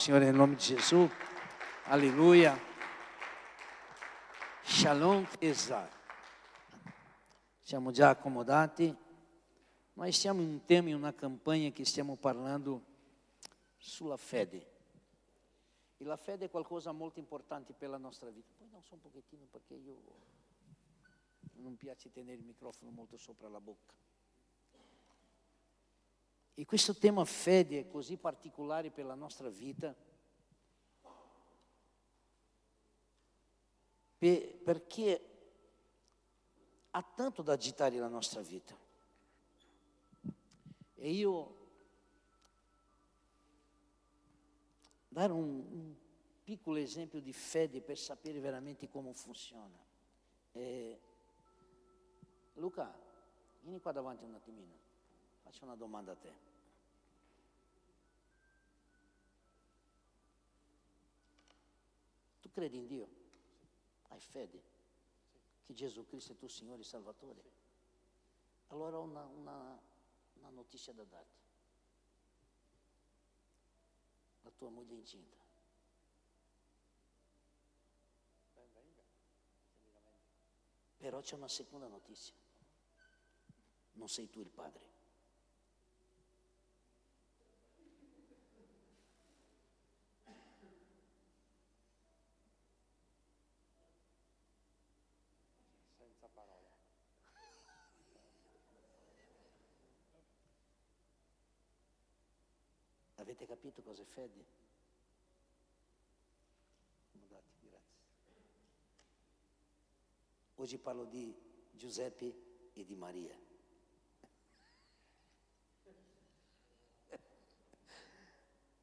Signore, nel nome di Gesù, alleluia, shalom Chiesa. Siamo già accomodati, ma siamo in un tema, in una campanha che stiamo parlando sulla fede. E la fede è qualcosa molto importante per la nostra vita. Poi dá só un pochettino perché io non piace tenere il microfono molto sopra la bocca. E questo tema fede è così particolare per la nostra vita perché ha tanto da agitare la nostra vita. E io dare un piccolo esempio di fede per sapere veramente come funziona. Luca, vieni qua davanti un attimino, faccio una domanda a te. Tu credi in Dio? Hai fede? Che Gesù Cristo è tuo Signore e Salvatore? Allora ho una notizia da darti. La tua moglie è incinta. Però c'è una seconda notizia. Non sei tu il padre. Senza parole. Avete capito cosa è fede? Accomodati, grazie. Oggi parlo di Giuseppe e di Maria.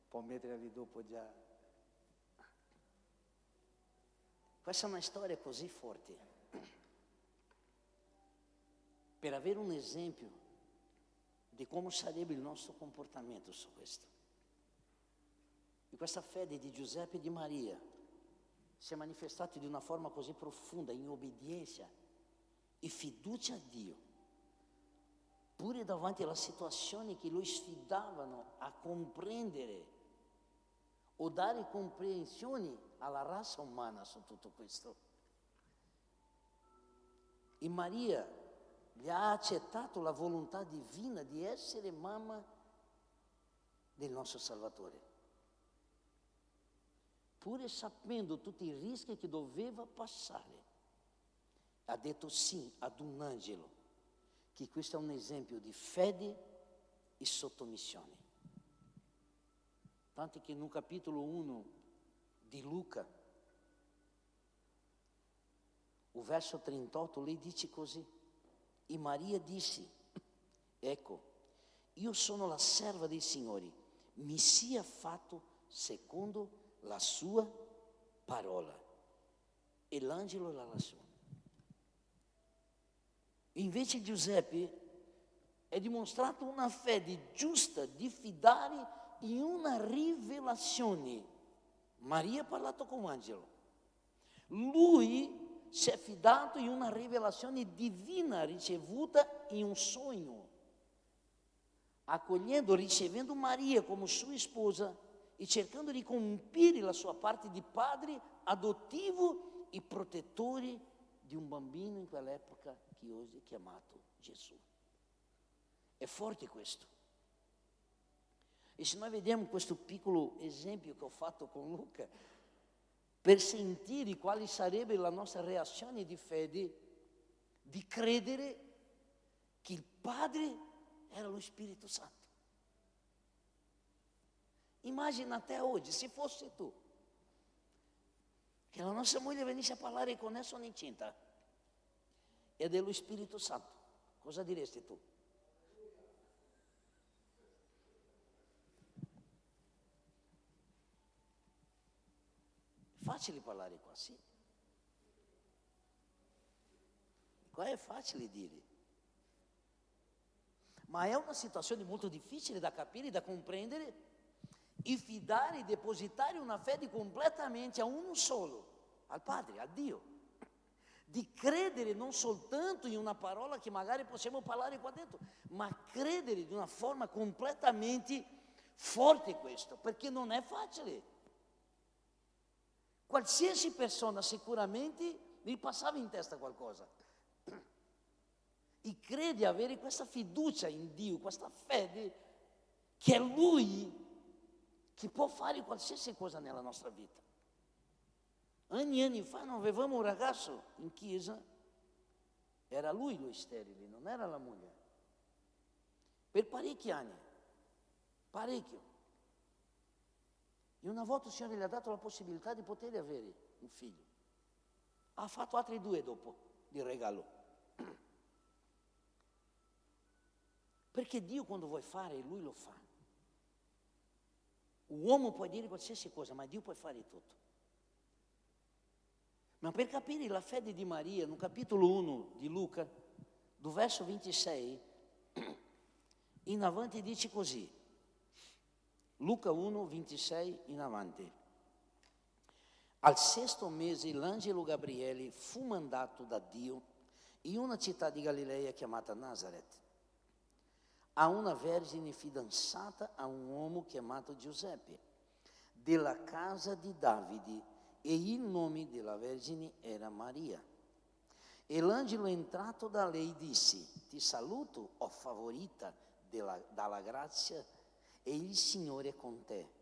Può mettere lì dopo già. Questa è una storia così forte. Per avere un esempio di come sarebbe il nostro comportamento su questo. E questa fede di Giuseppe e di Maria si è manifestata di una forma così profonda, in obbedienza e fiducia a Dio, pure davanti alla situazione che lo sfidavano a comprendere o dare comprensioni alla razza umana su tutto questo. E Maria gli ha accettato la volontà divina di essere mamma del nostro Salvatore, pure sapendo tutti i rischi che doveva passare. Ha detto sì ad un angelo, che questo è un esempio di fede e sottomissione. Tanto che no capitolo 1 di Luca, o verso 38, lei dice così: e Maria disse: ecco, io sono la serva dei Signori, mi sia fatto secondo la sua parola. E l'angelo la lasciò. Invece Giuseppe è dimostrato una fede giusta di fidare in una rivelazione. Maria ha parlato con l'angelo. Lui si è fidato in una rivelazione divina ricevuta in un sogno, accogliendo, ricevendo Maria come sua sposa e cercando di compiere la sua parte di padre adottivo e protettore di un bambino in quell'epoca che oggi è chiamato Gesù. È forte questo. E se noi vediamo questo piccolo esempio che ho fatto con Luca, per sentire quale sarebbe la nostra reazione di fede, di credere che il Padre era lo Spirito Santo. Immagina te oggi, se fosse tu, che la nostra moglie venisse a parlare con noi, sono incinta, e dello Spirito Santo, cosa diresti tu? Facile parlare qua, sì. Qua è facile dire. Ma è una situazione molto difficile da capire, da comprendere e fidare e depositare una fede completamente a uno solo, al Padre, a Dio. Di credere non soltanto in una parola che magari possiamo parlare qua dentro, ma credere di una forma completamente Forte questo, perché non è facile. Qualsiasi persona sicuramente gli passava in testa qualcosa. E crede avere questa fiducia in Dio, questa fede, che è Lui che può fare qualsiasi cosa nella nostra vita. Anni fa noi avevamo un ragazzo in chiesa, era lui sterile, non era la moglie. Per parecchi anni, parecchio. E una volta il Signore gli ha dato la possibilità di poter avere un figlio. Ha fatto altri 2 dopo di regalo. Perché Dio quando vuole fare, Lui lo fa. Uomo può dire qualsiasi cosa, ma Dio può fare tutto. Ma per capire la fede di Maria, no capitolo 1 di Luca, do verso 26, in avanti dice così. Luca 1, 26 in avanti. Al 6° mese l'angelo Gabriele fu mandato da Dio in una città di Galilea chiamata Nazareth, a una vergine fidanzata a un uomo chiamato Giuseppe, della casa di Davide, e il nome della vergine era Maria. E l'angelo entrato da lei disse: ti saluto, o favorita dalla grazia, e il Signore è con te.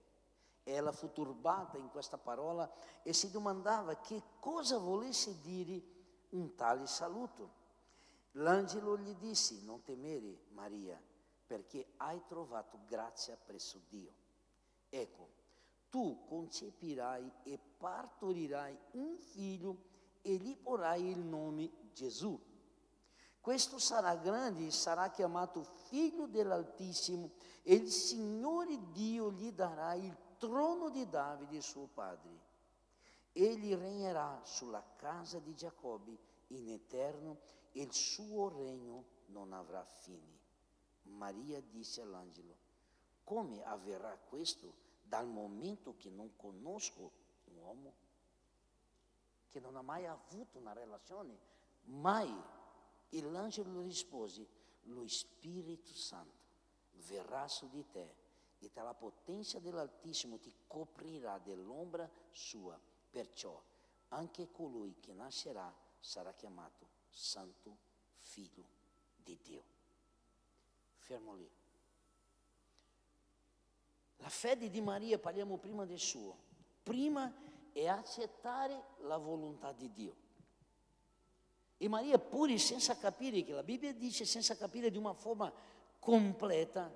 Ella fu turbata in questa parola e si domandava che cosa volesse dire un tale saluto. L'angelo gli disse: non temere, Maria, perché hai trovato grazia presso Dio. Ecco, tu concepirai e partorirai un figlio e gli porrai il nome Gesù. Questo sarà grande e sarà chiamato figlio dell'Altissimo, e il Signore Dio gli darà il trono di Davide suo padre. Egli regnerà sulla casa di Giacobbe in eterno, e il suo regno non avrà fine. Maria disse all'angelo: come avverrà questo dal momento che non conosco un uomo, che non ha mai avuto una relazione? Mai. E l'angelo rispose: lo Spirito Santo verrà su di te e dalla potenza dell'Altissimo ti coprirà dell'ombra sua. Perciò anche colui che nascerà sarà chiamato Santo Figlio di Dio. Fermo lì. La fede di Maria, parliamo prima del suo. Prima è accettare la volontà di Dio. E Maria, pur senza capire, che la Bibbia dice senza capire di una forma completa,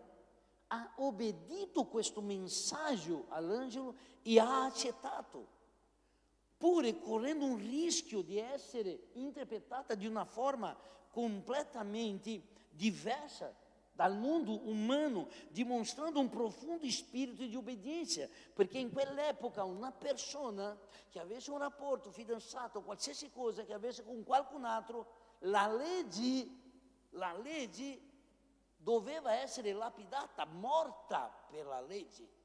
ha obbedito questo messaggio all'angelo e ha accettato, pure correndo un rischio di essere interpretata di una forma completamente diversa dal mondo umano, dimostrando un profondo spirito di obbedienza, perché in quell'epoca una persona che avesse un rapporto fidanzato, qualsiasi cosa che avesse con qualcun altro, la legge doveva essere lapidata, morta per la legge.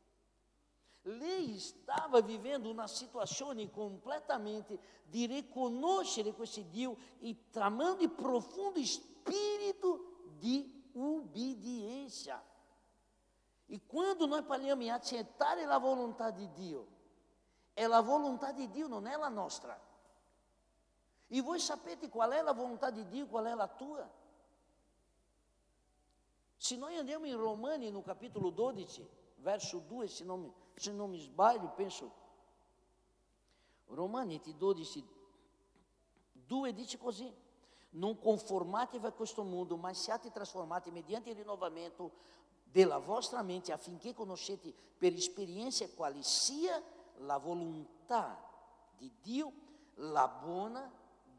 Lei stava vivendo una situazione completamente di riconoscere questo Dio e tramando il profondo spirito di ubbidienza. E quando noi parliamo di accettare la volontà di Dio, è la volontà di Dio, non è la nostra. E voi sapete qual è la volontà di Dio, qual è la tua? Se noi andiamo in Romani, no capitolo 12, verso 2, se non mi sbaglio, penso, Romani 12, 2 dice così: non conformatevi a questo mondo, ma siate trasformati mediante il rinnovamento della vostra mente, affinché conoscete per esperienza quale sia la volontà di Dio, la buona,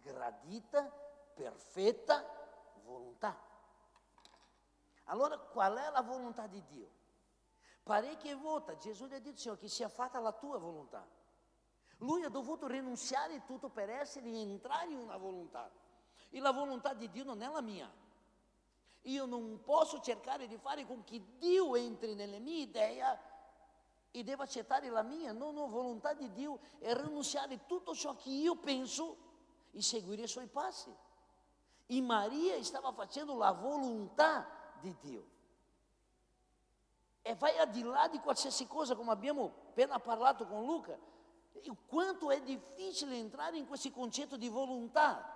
gradita, perfetta volontà. Allora, qual è la volontà di Dio? Parecchie volte Gesù gli ha detto: Signore, che sia fatta la tua volontà. Lui ha dovuto rinunciare a tutto per essere e entrare in una volontà. E la volontà di Dio non è la mia. Io non posso cercare di fare con che Dio entri nelle mie idee e devo accettare la mia. No, volontà di Dio è rinunciare a tutto ciò che io penso e seguire i suoi passi. E Maria stava facendo la volontà di Dio. vai al di là di qualsiasi cosa, come abbiamo appena parlato con Luca. Il quanto è difficile entrare in questo concetto di volontà,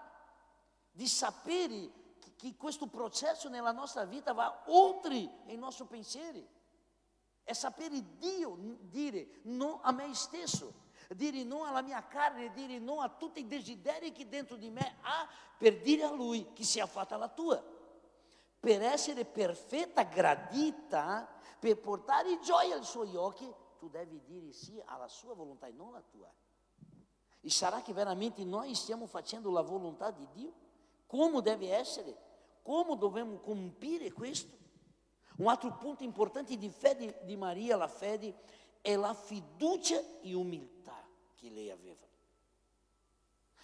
di sapere che questo processo nella nostra vita va oltre i nostri pensieri. È sapere Dio, dire no a me stesso, dire no alla mia carne, dire no a tutti i desideri che dentro di me ha, per dire a Lui che sia fatta la tua. Per essere perfetta, gradita, per portare gioia ai Suoi occhi, tu devi dire sì alla Sua volontà e non la tua. E sarà che veramente noi stiamo facendo la volontà di Dio? Come deve essere? Come dobbiamo compire questo? Un altro punto importante di fede di Maria, la fede, è la fiducia e umiltà che lei aveva.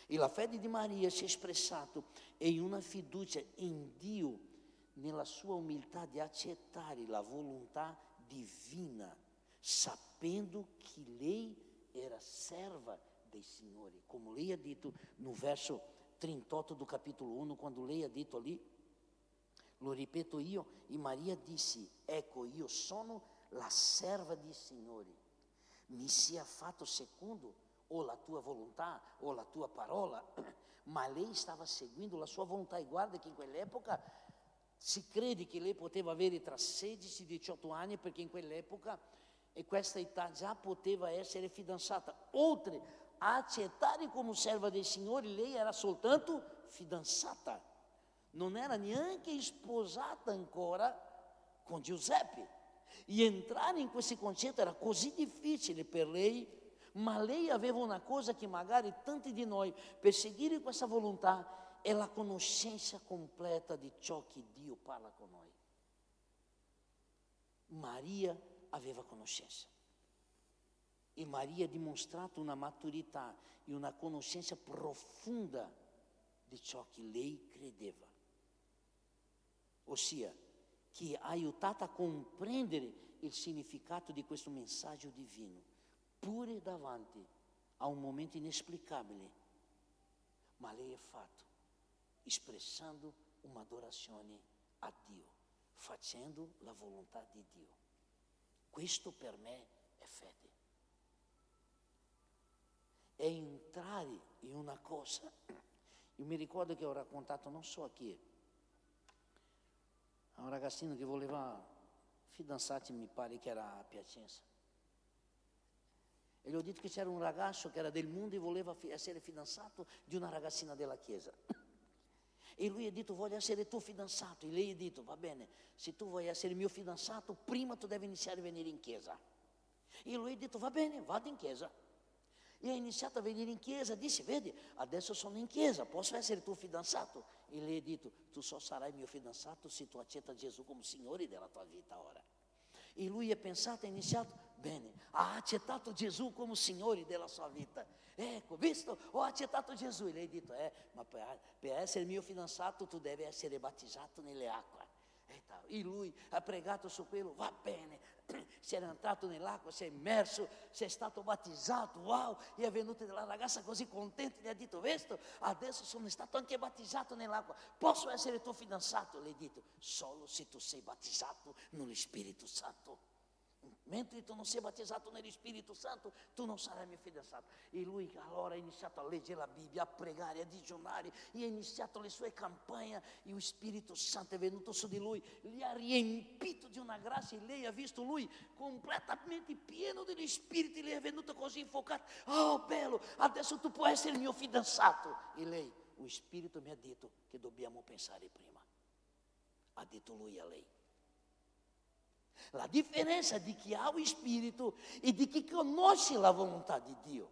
E la fede di Maria si è espressata in una fiducia in Dio, nella sua umiltà di accettare la volontà divina, sapendo che lei era serva dei Signore. Come lei ha detto no verso 38 do capitolo 1, quando lei ha detto lì, lo ripeto io, e Maria disse: ecco, io sono la serva di Signore, mi sia fatto secondo o la tua volontà o la tua parola. Ma lei stava seguendo la sua volontà, e guarda che in quell'epoca si crede che lei poteva avere tra 16 e 18 anni, perché in quell'epoca e questa età già poteva essere fidanzata. Oltre a accettare come serva dei Signori, lei era soltanto fidanzata. Non era neanche sposata ancora con Giuseppe. E entrare in questo concetto era così difficile per lei, ma lei aveva una cosa che magari tanti di noi, per seguire questa volontà, è la conoscenza completa di ciò che Dio parla con noi. Maria aveva conoscenza. E Maria ha dimostrato una maturità e una conoscenza profonda di ciò che lei credeva. Ossia, che ha aiutato a comprendere il significato di questo messaggio divino, pure davanti a un momento inesplicabile. Ma lei ha fatto, espressando un'adorazione a Dio, facendo la volontà di Dio. Questo per me è fede. È entrare in una cosa. Io mi ricordo che ho raccontato, non so a chi, a un ragazzino che voleva fidanzarsi, mi pare che era a Piacenza. E gli ho detto che c'era un ragazzo che era del mondo e voleva essere fidanzato di una ragazzina della chiesa. E lui ha detto: voglio essere tuo fidanzato. E lei ha detto: va bene, se tu vuoi essere mio fidanzato, prima tu devi iniziare a venire in chiesa. E lui ha detto: va bene, vado in chiesa. E ha iniziato a venire in chiesa, disse: vedi, adesso sono in chiesa, posso essere tuo fidanzato? E lei ha detto: tu solo sarai mio fidanzato se tu accetta Gesù come Signore della tua vita ora. E lui ha pensato, ha iniziato, bene, ha accettato Gesù come Signore della sua vita. Ecco, visto, ho accettato Gesù. E lei ha detto: ma per essere mio fidanzato tu devi essere battezzato nelle acque. E lui ha pregato su quello, va bene, si era entrato nell'acqua, si è immerso, si è stato battezzato, wow, e è venuta la ragazza così contenta, gli ha detto: visto, adesso sono stato anche battezzato nell'acqua, posso essere tuo fidanzato? Le ha detto: solo se tu sei battezzato nello Spirito Santo. Mentre tu non sei battezzato nello Spirito Santo, tu non sarai mio fidanzato. E lui allora ha iniziato a leggere la Bibbia, a pregare, a digiunare, e ha iniziato le sue campagne, e lo Spirito Santo è venuto su di lui, gli ha riempito di una grazia, e lei ha visto lui completamente pieno dello Spirito, e lei è venuta così infuocata: oh bello, adesso tu puoi essere il mio fidanzato. E lei, lo Spirito mi ha detto che dobbiamo pensare prima, ha detto lui a lei. La differenza di chi ha lo Spirito e di chi conosce la volontà di Dio.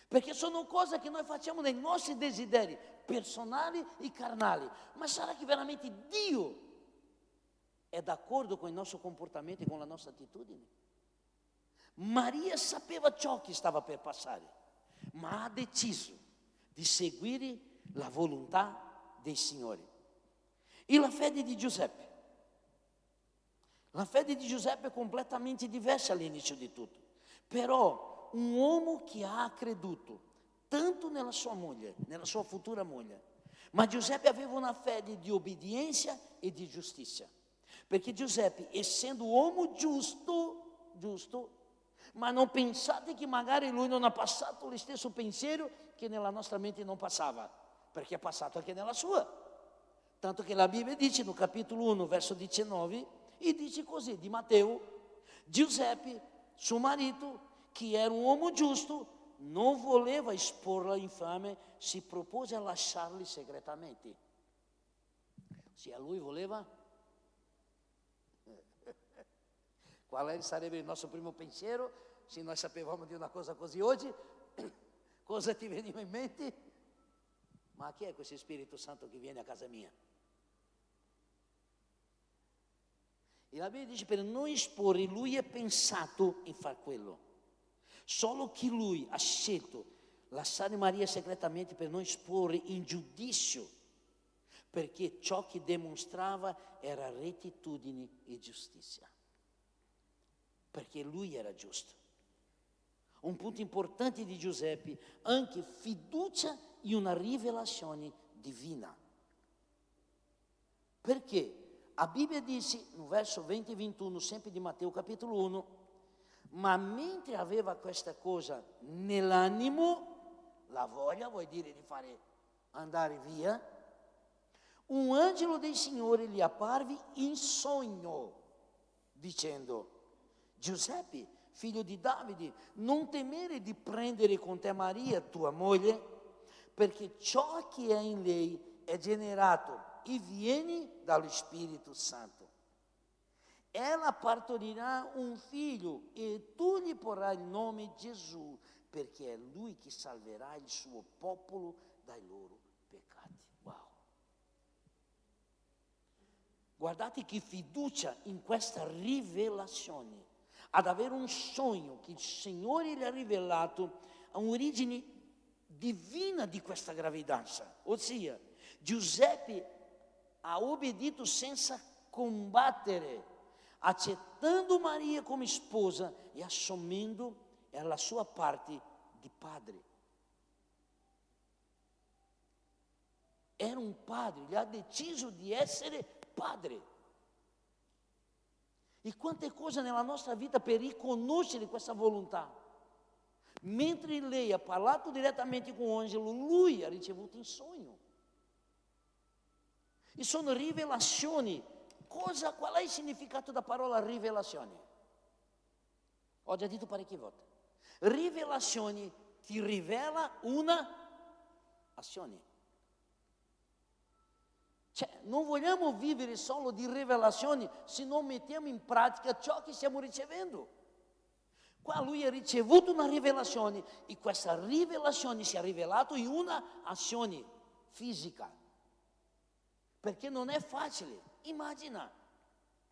Perché sono cose che noi facciamo nei nostri desideri personali e carnali. Ma sarà che veramente Dio è d'accordo con il nostro comportamento e con la nostra attitudine? Maria sapeva ciò che stava per passare, ma ha deciso di seguire la volontà dei Signori. E la fede di Giuseppe? La fede di Giuseppe è completamente diversa all'inizio di tutto. Però un uomo che ha creduto tanto nella sua moglie, nella sua futura moglie, ma Giuseppe aveva una fede di obbedienza e di giustizia. Perché Giuseppe, essendo uomo giusto, ma non pensate che magari lui non ha passato lo stesso pensiero che nella nostra mente non passava, perché è passato anche nella sua. Tanto che la Bibbia dice no capitolo 1, verso 19, e dice così di Matteo: Giuseppe, suo marito, che era un uomo giusto, non voleva esporla infame, si propose a lasciarli segretamente. Ossia, lui voleva. Qual sarebbe il nostro primo pensiero se noi sapevamo di una cosa così oggi? Cosa ti veniva in mente? Ma chi è questo Spirito Santo che viene a casa mia? E la Bibbia dice per non esporre, lui è pensato in far quello. Solo che lui ha scelto lasciare Maria segretamente per non esporre in giudizio, perché ciò che dimostrava era rettitudine e giustizia. Perché lui era giusto. Un punto importante di Giuseppe, anche fiducia in una rivelazione divina. Perché a Bibbia dice, no verso 20 e 21, sempre di Matteo capitolo 1, ma mentre aveva questa cosa nell'animo, la voglia, vuol dire di fare andare via, un angelo del Signore gli apparve in sogno, dicendo: Giuseppe, figlio di Davide, non temere di prendere con te Maria, tua moglie, perché ciò che è in lei è generato e viene dallo Spirito Santo. Ella partorirà un figlio e tu gli porrai il nome Gesù, perché è lui che salverà il suo popolo dai loro peccati. Wow! Guardate che fiducia in questa rivelazione. Ad avere un sogno che il Signore gli ha rivelato a un'origine divina di questa gravidanza. Ossia, Giuseppe ha obbedito senza combattere, accettando Maria come sposa e assumendo la sua parte di padre. Era un padre, gli ha deciso di essere padre. E quante cose nella nostra vita per riconoscere questa volontà. Mentre lei ha parlato direttamente con l'angelo, lui ha ricevuto in sogno. E sono rivelazioni. Qual è il significato della parola rivelazione? Ho già detto parecchie volte. Rivelazione ti rivela una azione. Cioè, non vogliamo vivere solo di rivelazioni se non mettiamo in pratica ciò che stiamo ricevendo. Qua lui ha ricevuto una rivelazione e questa rivelazione si è rivelata in una azione fisica. Perché non è facile. Immagina,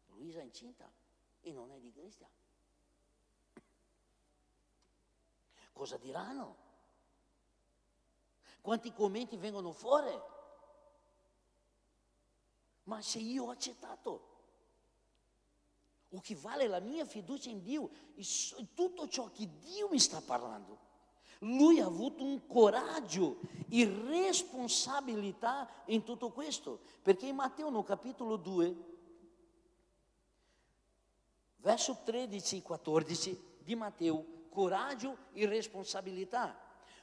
Luisa è incinta e non è di Cristian. Cosa diranno? Quanti commenti vengono fuori? Ma se io ho accettato, o che vale la mia fiducia in Dio, tutto ciò che Dio mi sta parlando, lui ha avuto un coraggio e responsabilità in tutto questo, perché in Matteo no capitolo 2, verso 13 e 14 di Matteo, coraggio e responsabilità.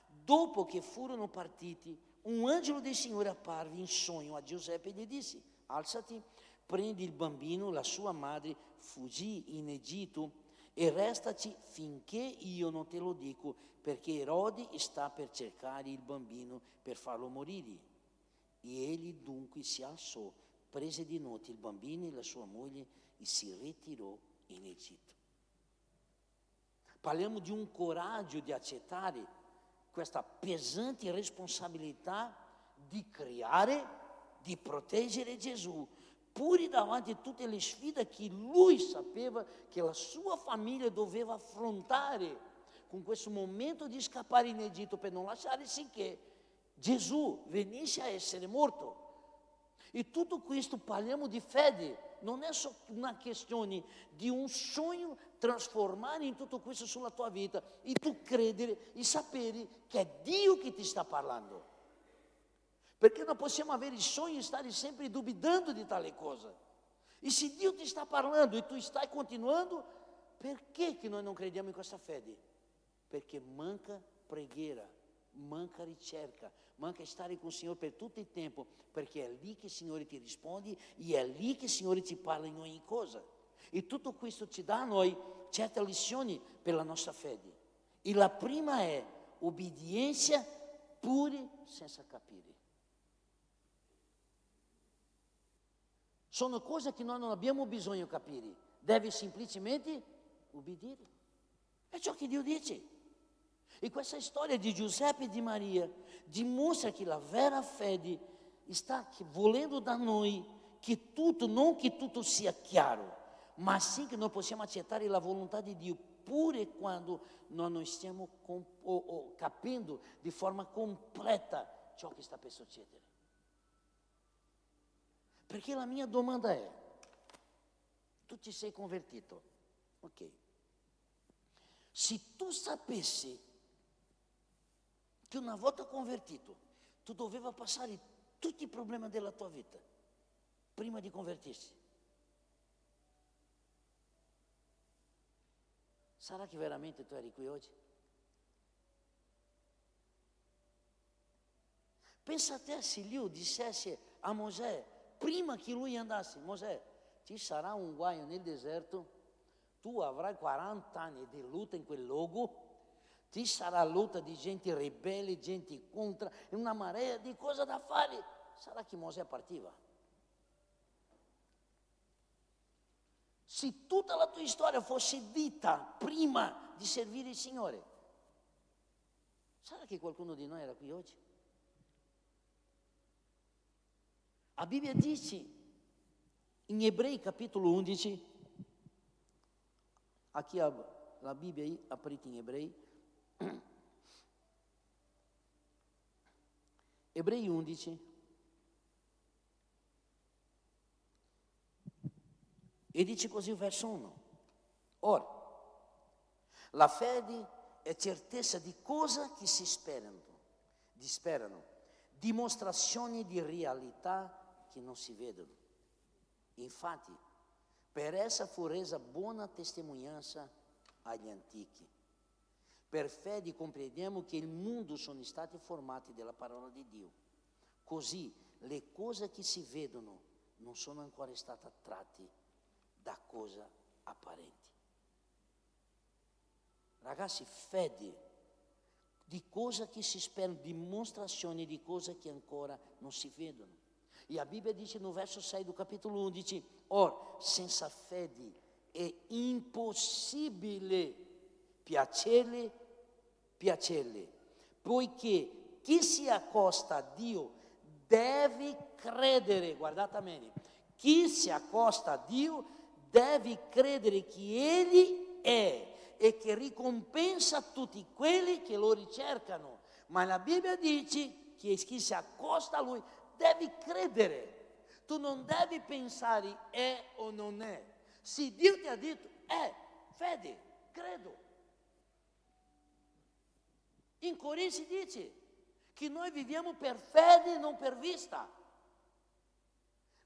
Dopo che furono partiti, un angelo del Signore apparve in sogno a Giuseppe e gli disse: alzati, prendi il bambino, la sua madre, fuggì in Egitto e restaci finché io non te lo dico, perché Erode sta per cercare il bambino per farlo morire. E egli dunque si alzò, prese di notte il bambino e la sua moglie e si ritirò in Egitto. Parliamo di un coraggio di accettare questa pesante responsabilità di creare, di proteggere Gesù, pure davanti a tutte le sfide che lui sapeva che la sua famiglia doveva affrontare con questo momento di scappare in Egitto per non lasciare sì che Gesù venisse a essere morto. E tutto questo parliamo di fede, non è solo una questione di un sogno trasformare in tutto questo sulla tua vita e tu credere e sapere che è Dio che ti sta parlando. Perché non possiamo avere il sogno e stare sempre dubitando di tale cosa. E se Dio ti sta parlando e tu stai continuando, perché che noi non crediamo in questa fede? Perché manca preghiera, manca ricerca, manca stare con il Signore per tutto il tempo, perché è lì che il Signore ti risponde e è lì che il Signore ti parla in ogni cosa. E tutto questo ci dà a noi certe lezioni per la nostra fede. E la prima è obbedienza pure senza capire. Sono cose che noi non abbiamo bisogno di capire, devi semplicemente obbedire. È ciò che Dio dice. E questa storia di Giuseppe e di Maria dimostra che la vera fede sta volendo da noi che tutto, non che tutto sia chiaro, ma sì che noi possiamo accettare la volontà di Dio pure quando noi non stiamo capendo di forma completa ciò che sta per succedere. Perché la mia domanda è, tu ti sei convertito, ok? Se tu sapessi che una volta convertito, tu dovevi passare tutti i problemi della tua vita prima di convertirsi, sarà che veramente tu eri qui oggi? Pensa a te se Dio dissesse a Mosè, prima che lui andasse, Mosè, ci sarà un guaio nel deserto, tu avrai 40 anni di lotta in quel luogo, ci sarà lotta di gente ribelle, gente contro, una marea di cose da fare. Sarà che Mosè partiva. Se tutta la tua storia fosse dita prima di servire il Signore, sarà che qualcuno di noi era qui oggi? La Bibbia dice in Ebrei capitolo 11, a chi ha la Bibbia aprita in Ebrei, Ebrei 11, e dice così il verso 1. Ora, la fede è certezza di cose che si sperano, dimostrazioni di realtà che non si vedono. Infatti, per essa fu resa buona testimonianza agli antichi. Per fede comprendiamo che il mondo sono stati formati dalla parola di Dio. Così le cose che si vedono non sono ancora state attratte da cose apparenti. Ragazzi, fede di cose che si sperano, dimostrazioni di cose che ancora non si vedono. E a Bibbia dice no verso 6 do capitolo 11, or, senza fede è impossibile piacerle, poiché chi si accosta a Dio deve credere, guardate bene, chi si accosta a Dio deve credere che Egli è e che ricompensa tutti quelli che lo ricercano. Ma la Bibbia dice che chi si accosta a Lui deve credere. Tu non devi pensare è o non è. Se Dio ti ha detto è, fede, credo. In Corinzi dice che noi viviamo per fede e non per vista.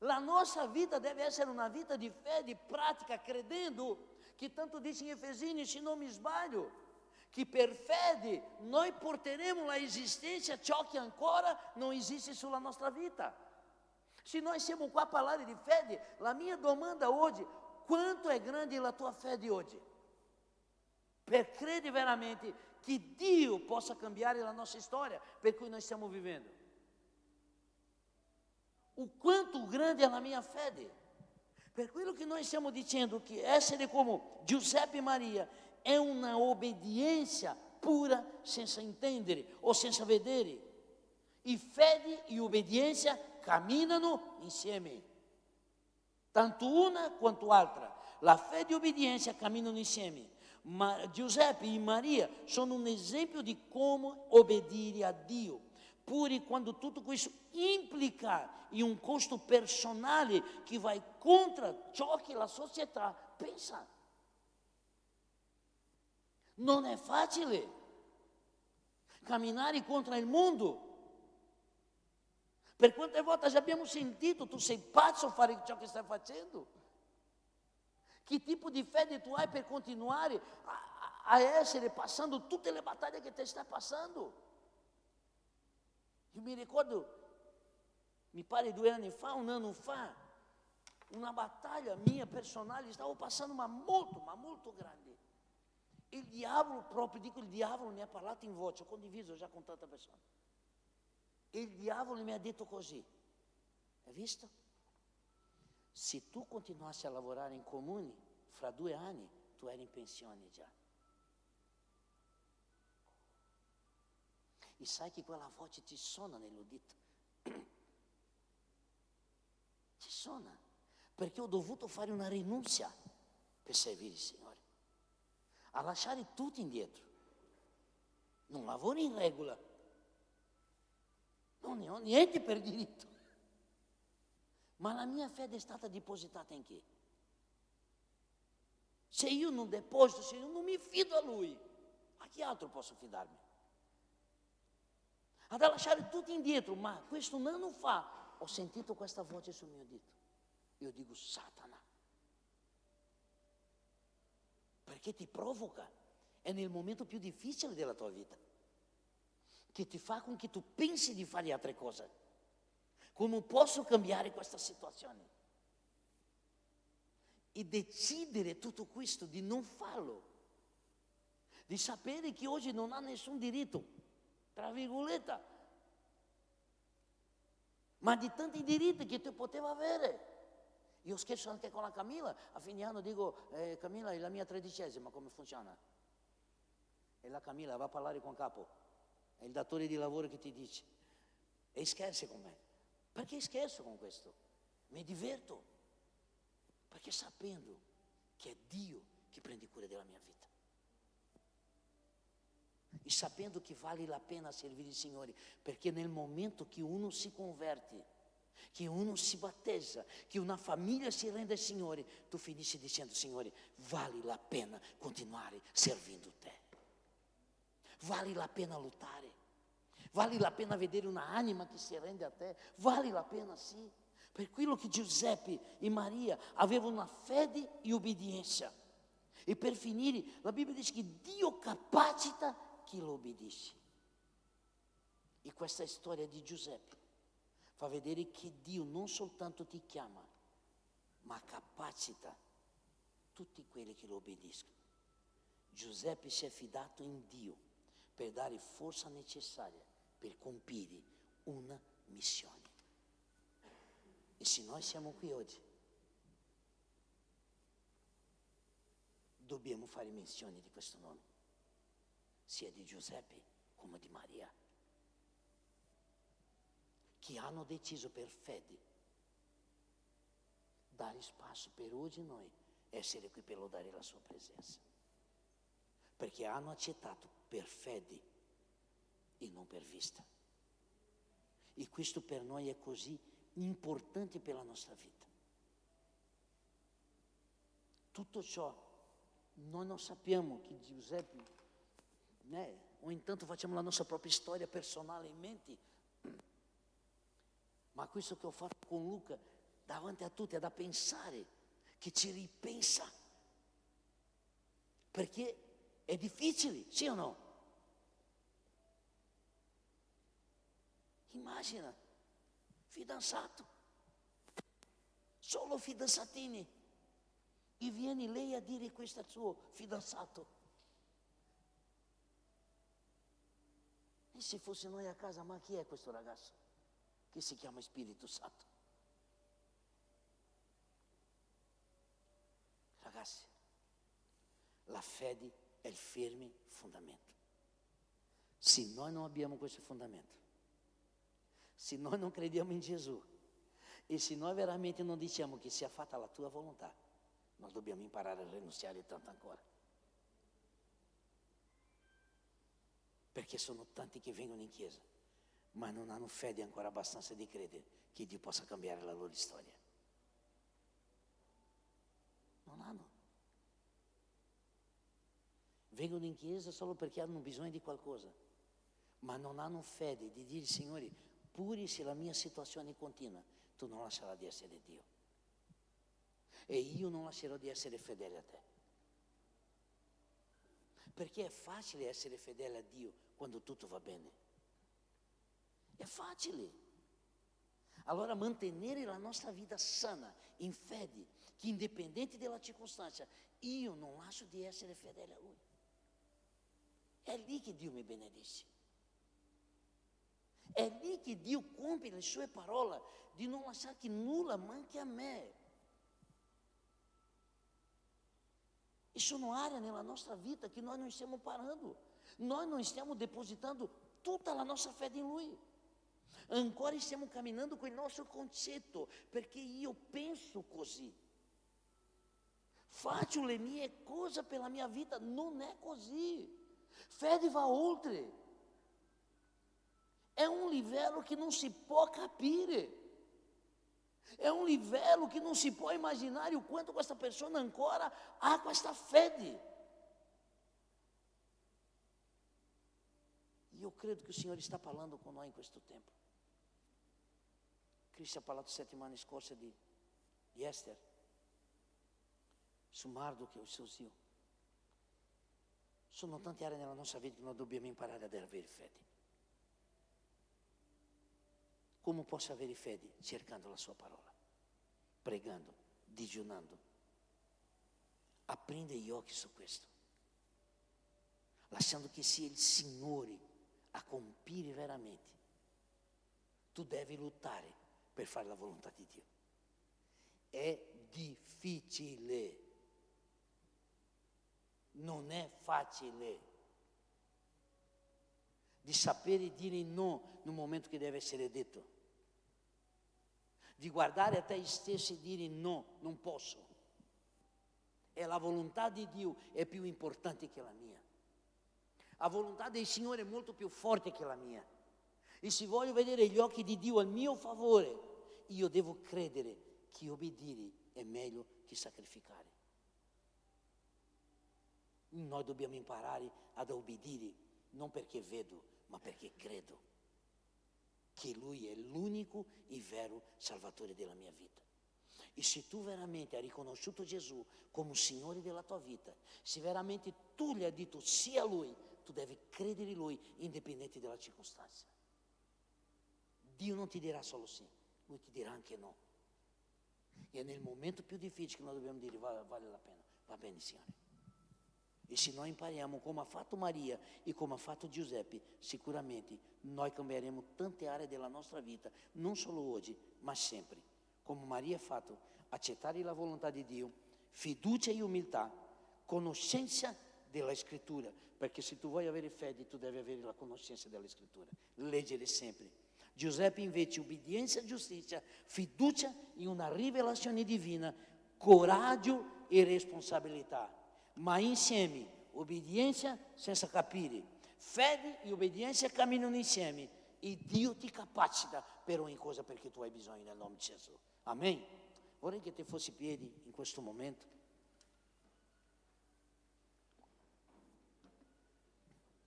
La nostra vita deve essere una vita di fede pratica, credendo che tanto dice in Efesini, se non mi sbaglio, che per fede noi porteremo la esistenza ciò che ancora non esiste sulla nostra vita. Se noi siamo qua a parlare di fede, la mia domanda oggi, quanto è grande la tua fede oggi? Per credere veramente che Dio possa cambiare la nostra storia per cui noi stiamo vivendo. O quanto grande è la mia fede. Per quello che noi stiamo dicendo che essere come Giuseppe e Maria è una obbedienza pura senza intendere o senza vedere. E fede e obbedienza camminano insieme. Tanto una quanto l'altra. La fede e obbedienza camminano insieme. Ma Giuseppe e Maria sono un esempio di come obbedire a Dio. Pure quando tutto questo implica in un costo personale che va contro ciò che la società pensa. Non è facile camminare contro il mondo. Per quante volte abbiamo sentito tu sei pazzo a fare ciò che stai facendo? Che tipo di fede tu hai per continuare a essere passando tutte le battaglie che te stai passando? Io mi ricordo, mi pare 2 anni fa, 1 anno fa, una battaglia mia personale, stavo passando ma molto grande. Il diavolo proprio, dico il diavolo mi ha parlato in voce, ho condiviso già con tante persone. Il diavolo mi ha detto così, hai visto? Se tu continuassi a lavorare in comune, fra 2 anni tu eri in pensione già. E sai che quella voce ti suona nell'udito? Ti suona, perché ho dovuto fare una rinunzia per servire il Signore, a lasciare tutto indietro. Non lavoro in regola, non ne ho niente per diritto, ma la mia fede è stata depositata in chi? Se io non deposito, se io non mi fido a Lui, a chi altro posso fidarmi? Ad lasciare tutto indietro, ma questo 1 anno fa ho sentito questa voce sul mio dito. Io dico Satana, perché ti provoca, è nel momento più difficile della tua vita, che ti fa con che tu pensi di fare altre cose. Come posso cambiare questa situazione? E decidere tutto questo di non farlo, di sapere che oggi non ha nessun diritto, tra virgolette, ma di tanti diritti che tu potevi avere. Io scherzo anche con la Camilla, a fine anno dico, Camilla è la mia 13ª, come funziona? E la Camilla va a parlare con il capo, è il datore di lavoro che ti dice, e scherzi con me. Perché scherzo con questo? Mi diverto, perché sapendo che è Dio che prende cura della mia vita. E sapendo che vale la pena servire il Signore, perché nel momento che uno si converte, che uno si battezza, che una famiglia si rende al Signore, tu finisci dicendo, Signore, vale la pena continuare servindo te. Vale la pena lottare, vale la pena vedere un'anima che si rende a te, vale la pena sì. Per quello che Giuseppe e Maria avevano una fede e obbedienza. E per finire, la Bibbia dice che Dio capacita chi lo obbedisce. E questa storia di Giuseppe fa vedere che Dio non soltanto ti chiama, ma capacita tutti quelli che lo obbediscono. Giuseppe si è fidato in Dio per dare forza necessaria per compiere una missione. E se noi siamo qui oggi, dobbiamo fare menzione di questo nome, sia di Giuseppe come di Maria, che hanno deciso per fede dare spazio per oggi noi essere qui per lodare la sua presenza, perché hanno accettato per fede e non per vista. E questo per noi è così importante per la nostra vita. Tutto ciò noi non sappiamo che Giuseppe, o intanto facciamo la nostra propria storia personale in mente, ma questo che ho fatto con Luca davanti a tutti è da pensare, che ci ripensa, perché è difficile, sì o no? Immagina, fidanzato, solo fidanzatini, e viene lei a dire questo al suo fidanzato. E se fosse noi a casa, ma chi è questo ragazzo? Che si chiama Spirito Santo. Ragazzi, la fede è il fermo fondamento. Se noi non abbiamo questo fondamento, se noi non crediamo in Gesù e se noi veramente non diciamo che sia fatta la tua volontà, noi dobbiamo imparare a rinunziare tanto ancora. Perché sono tanti che vengono in chiesa, ma non hanno fede ancora abbastanza di credere che Dio possa cambiare la loro storia. Non hanno. Vengono in chiesa solo perché hanno bisogno di qualcosa, ma non hanno fede di dire, Signore, pure se la mia situazione continua, tu non lascerai di essere Dio. E io non lascerò di essere fedele a te. Perché è facile essere fedele a Dio quando tutto va bene. È facile. Allora mantenere la nostra vita sana, in fede, che indipendente dalla circostanza, io non lascio di essere fedele a Lui. È lì che Dio mi benedice. È lì che Dio compie le sue parole, di non lasciare che nulla manchi a me. E sono aree nella nostra vita che noi non stiamo parando. Noi non stiamo depositando tutta la nostra fede in Lui. Ancora stiamo camminando con il nostro concetto, perché io penso così. Faccio le mie cose per la mia vita, non è così. Fede va oltre. È un livello che non si può capire. È un livello che non si può immaginare o quanto questa persona ancora ha questa fede. Io credo che il Signore sta parlando con noi in questo tempo. Cristo ha parlato settimane scorse di Esther, su Mardocheo e suo zio. Sono tante aree nella nostra vita che noi dobbiamo imparare ad avere fede. Come posso avere fede? Cercando la sua parola, pregando, digiunando. Aprendo gli occhi su questo, lasciando che sia il Signore a compire veramente. Tu devi lottare per fare la volontà di Dio. È difficile, non è facile di sapere dire no nel momento che deve essere detto, di guardare a te stesso e dire no, non posso. E la volontà di Dio è più importante che la mia. La volontà del Signore è molto più forte che la mia. E se voglio vedere gli occhi di Dio a mio favore, io devo credere che obbedire è meglio che sacrificare. Noi dobbiamo imparare ad obbedire, non perché vedo, ma perché credo che Lui è l'unico e vero Salvatore della mia vita. E se tu veramente hai riconosciuto Gesù come Signore della tua vita, se veramente tu gli hai detto sì a Lui, tu devi credere in Lui indipendente dalla circostanza. Dio non ti dirà solo sì, Lui ti dirà anche no. E è nel momento più difficile che noi dobbiamo dire vale la pena, va bene Signore. E se noi impariamo come ha fatto Maria e come ha fatto Giuseppe, sicuramente noi cambieremo tante aree della nostra vita, non solo oggi, ma sempre. Come Maria ha fatto, accettare la volontà di Dio, fiducia e umiltà, conoscenza della Scrittura, perché se tu vuoi avere fede, tu devi avere la conoscenza della Scrittura, leggere sempre. Giuseppe invece, obbedienza e giustizia, fiducia in una rivelazione divina, coraggio e responsabilità. Ma insieme, obbedienza senza capire, fede e obbedienza camminano insieme e Dio ti capacita per ogni cosa perché tu hai bisogno nel nome di Gesù. Amen. Vorrei che te fossi in piedi in questo momento.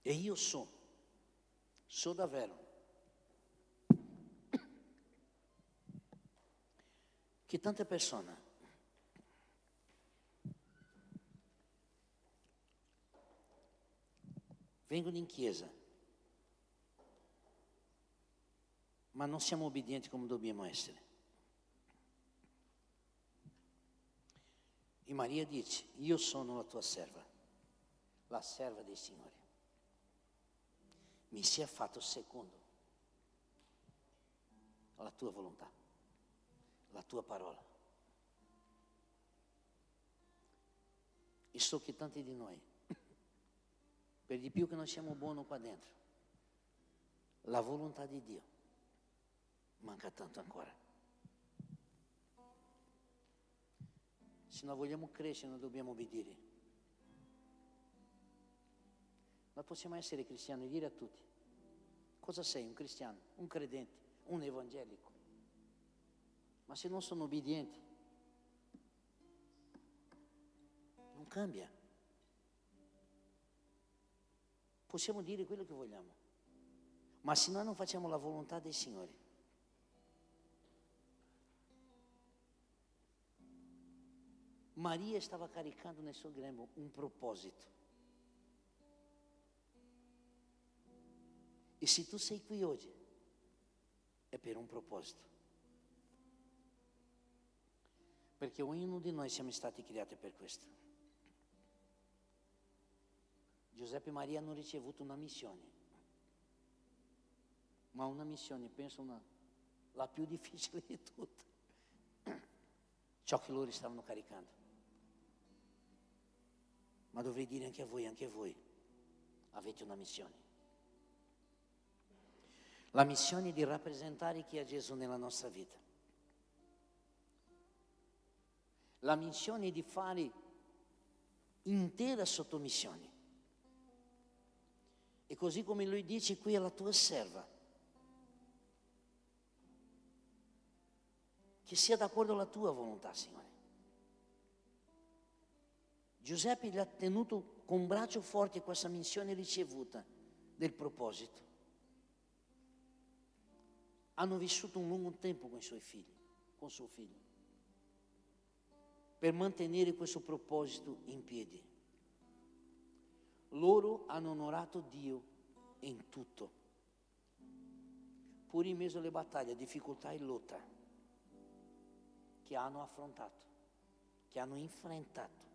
E io so davvero che tante persone vengono in chiesa, ma non siamo obbedienti come dobbiamo essere. E Maria dice, io sono la tua serva, la serva del Signore. Mi sia fatto secondo la tua volontà, la tua parola. E so che tanti di noi, per di più che noi siamo buoni qua dentro, la volontà di Dio manca tanto ancora. Se noi vogliamo crescere, noi dobbiamo obbedire. Noi possiamo essere cristiani e dire a tutti, cosa sei? Un cristiano, un credente, un evangelico. Ma se non sono obbedienti, non cambia. Possiamo dire quello che vogliamo, ma se noi non facciamo la volontà del Signore, Maria stava caricando nel suo grembo un proposito. E se tu sei qui oggi, è per un proposito. Perché ognuno di noi siamo stati creati per questo. Giuseppe e Maria hanno ricevuto una missione, ma una missione, penso, la più difficile di tutte. Ciò che loro stavano caricando. Ma dovrei dire anche voi avete una missione. La missione di rappresentare chi è Gesù nella nostra vita. La missione di fare intera sottomissione. E così come lui dice qui alla tua serva, che sia d'accordo alla tua volontà, Signore. Giuseppe gli ha tenuto con braccio forte questa missione ricevuta del proposito. Hanno vissuto un lungo tempo con i suoi figli, con suo figlio, per mantenere questo proposito in piedi. Loro hanno onorato Dio in tutto, pur in mezzo alle battaglie, difficoltà e lotta che hanno affrontato, che hanno enfrentato.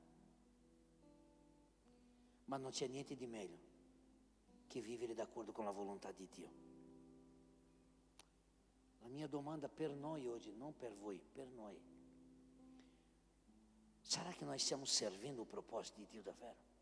Ma non c'è niente di meglio che vivere d'accordo con la volontà di Dio. La mia domanda per noi oggi, non per voi, per noi. Sarà che noi stiamo servendo il proposito di Dio davvero?